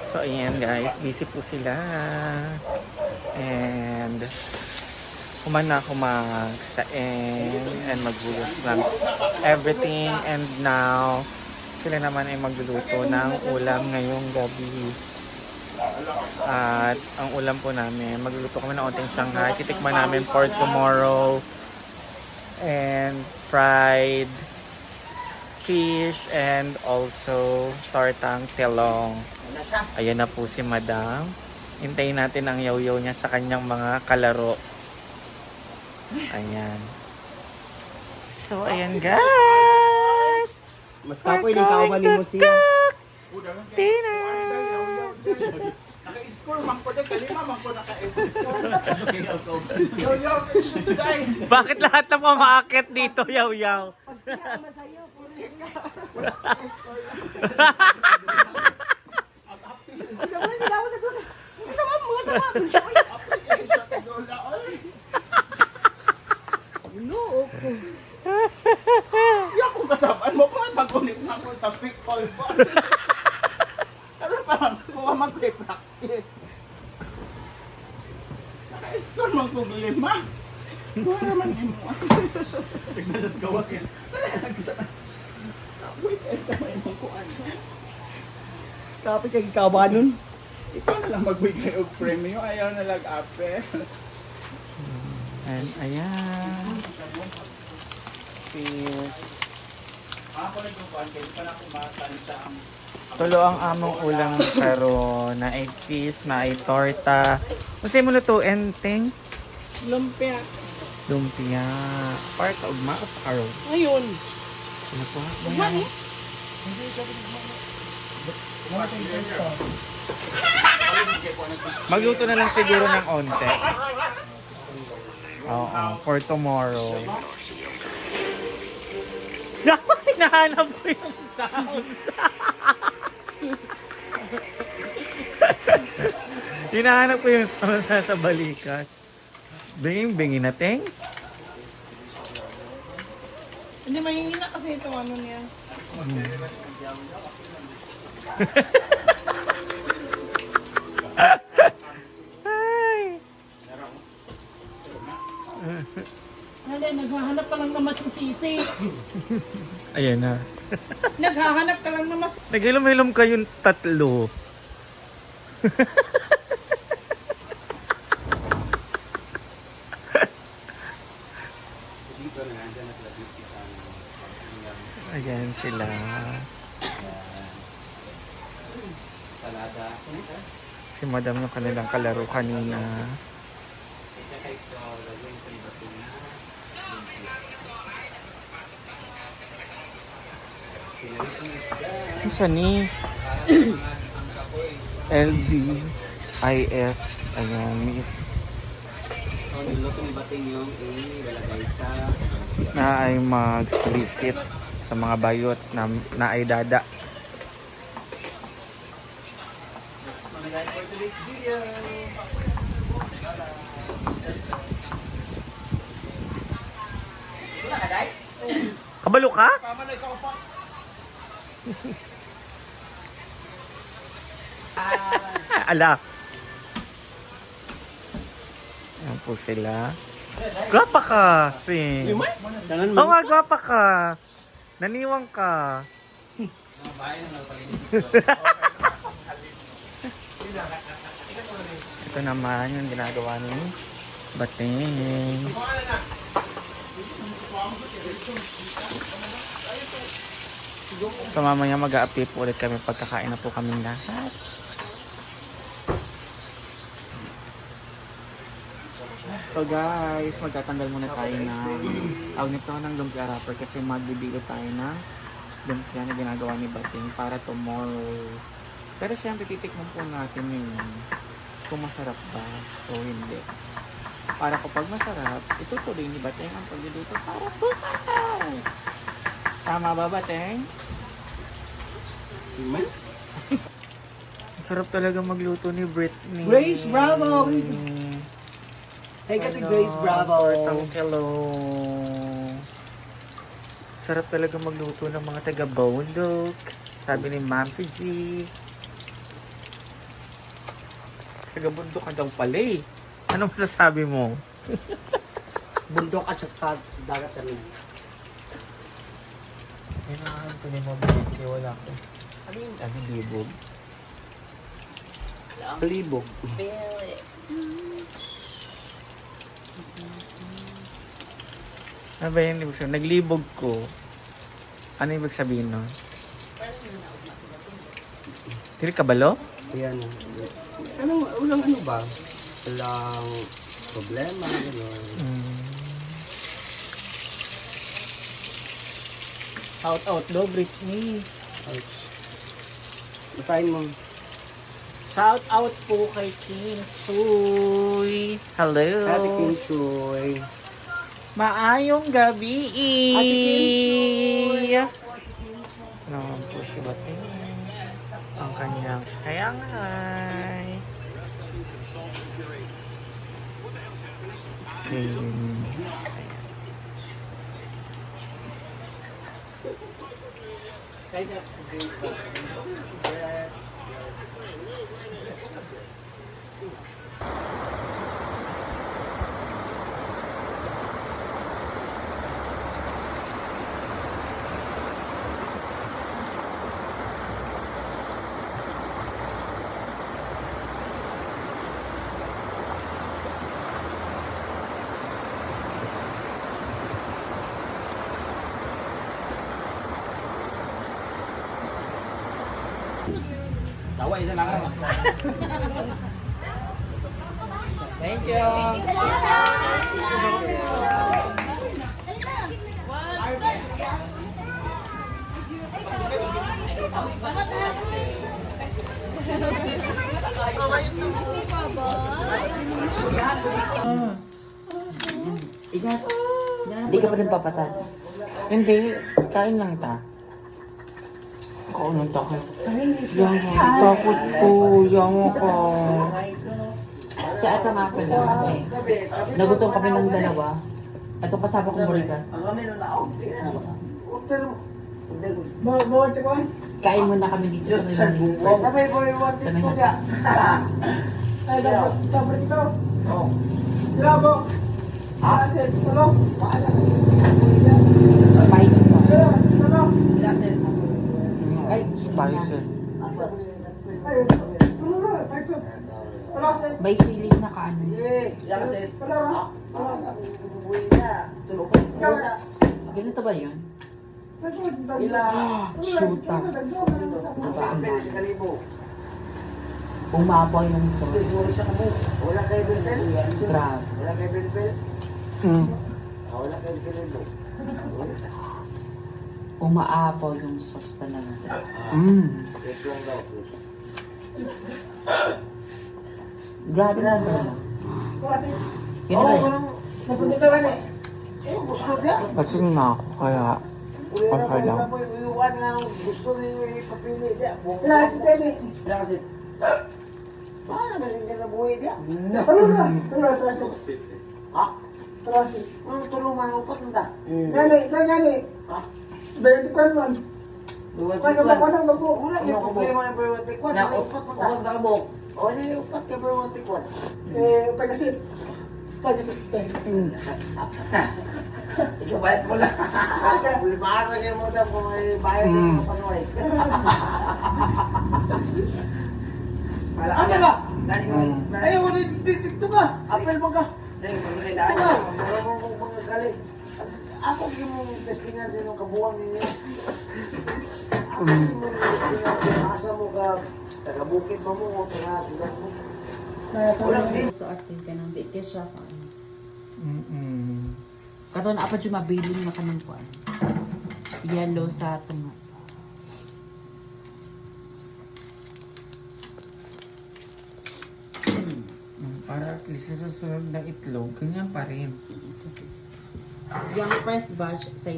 So, ayan guys, busy po sila. And, kuman na ako magsaing and magbulos ng everything. And now, sila naman ay magluluto ng ulam ngayong gabi. At ang ulam po namin, magluluto kami ng onting Shanghai. Titikman namin for tomorrow. And fried fish and also tortang telong. Ayan na po si Madam. Hintayin natin ang yaw-yaw niya sa kanyang mga kalaro. Ayan. So, ayan guys! Mas kapoy ng kauban ni mo siya. Tina! Naka-score man ko na, kalima man ko naka-score. Yo, shoot today. Bakit lahat na pumakit dito, yaw-yaw? Pag siya masayo, puro siya. Sabi nila ako sa gulo. Kasama mo, kasama mo. Application ka doon na, oy. No, okay. Yung kung kasabaan mo, kung mag-ulit na ako sa pickle pa. Ano pa, kuha mag-practice. Naka-score man kong 5. Kuha naman mo. Sige na just gawas yan. Weekend ka may mong kuhaan. Kapit kay kauban nun. Ikaw na lang magbigay og premium, ayaw na lang ape. And ayan. Fish. Ako nagkukuhan kayo, pa na kumakansa ang Tulo ang among ulam karon na ay fish, na ay torta. Kasi mo lutuin, ting? Lumpia. Lumpia. Para sa ugma o sa araw? Ayun. Ano po? Ugma ni? Magluto na lang siguro ng onte. Oo, for tomorrow. Dapat hinahanap ko yung sound. Hinahanap ko yung sound sa balikat. Binging-bingin na, Teng. Hindi, mahihina kasi ito ano niya. Ay. Hindi, naghahanap ka lang naman sa sisi. Ayan na. Naghahanap ka lang naman sa... Nagilom-hilom kayong tatlo. Ayan sila. Si Madam yung kanilang kalaro kanina. Isa ni LBIS. Ayan, miss. Na ay mag-visit sa mga bayot na ay dada. Kabalo ka? Ala. Ayan po sila. Gwapa ka, Sing. Oo nga, gwapa ka. Naniwang ka. Ito naman yung ginagawa ni Bating. So mamaya mag-a-update po ulit kami pagkakain na po kaming lahat. So guys, magtatanggal muna tayo ng tawag nito ng lumpia wrapper kasi magbibili tayo ng lumpia na ginagawa ni Bating para tomorrow. Pero siyempre titikman po natin yun kung masarap ba o hindi. Para kapag masarap, itutuloy ni Bating ang pagluluto para bukas. Tama ba, Bating? Sarap talaga magluto ni Britney. Grace Bravo! Take it to Grace Bravo. Tortang telong. Sarap talaga magluto ng mga taga-Bondok. Sabi ni Ma'am si G. Taga-bundok ka daw pala eh. Ano masasabi mo? Bundok at saka dagat kami. Kailangan ko din mabigay. Wala ko. Ano yung libog? Palibog. Ano ba yun ibig sabihin? Naglibog ko. Ano ibig sabihin nun? Dili kabalo? Ayan. Walang ano ba? Walang problema, gano'n. Out daw, Britney. Ouch. Basahin mo. Shout out po kay King Chuy. Hello. Ate King Choy. Maayong gabi. Ate King Chuy. Naman po si Bating. Ang kanyang kayangan. Okay. Tawa, isa lang. Thank you. Hindi ka pa rin papatad. Hindi, kain lang ta. Ako nang takot. Takot ko, yang ko. Si Ata nga pala kasi nagutom kami ng dalawa. Ito kasama kong burika. Kain muna kami dito sa Milanis. Sa Milanis. Spicy sauce. Ay, spicy. May siling na kaano. Ganito ba yun? Shoota. Umapaw yung sauce. Wala kayo bilbil? Grabe. Wala kayo bilbil? Wala kayo bilbil? Umaapaw yung sauce talaga. Ito lang daw, Chris. Grabe na ba? Yan ba yun? Gusto niya? Kasi na ako, kaya okay lang. Iwan nga nung gusto niya ipapili niya. Kasi. Paano ba rin ka na buhay niya? Ha? Ano tulungan ang upat nanda? Ha? Wala yung problema ng Berwantikwan. Wala yung upat nanda. Wala yung upat ka Berwantikwan. Ikaw bayad mo lang. Limahan na kayo mo daw kung may bayad ng mga panuay. Ano ba? Ayaw ko dito ka. Apel mo ka. Ito ka. Wala mo mga galing. Ako yung testingan sa inyong kabuang ninyo. Ako yung testingan sa asa mo ka. Taga-bukid mo mo. Taga-tulat mo. Walang din. So, atin ka ng bit siya pa. Kato na apat yung mabiling na kanang kuan. Yellow sa tunga. Para at least sa susunod na itlog, ganyan pa rin. Yung first batch sa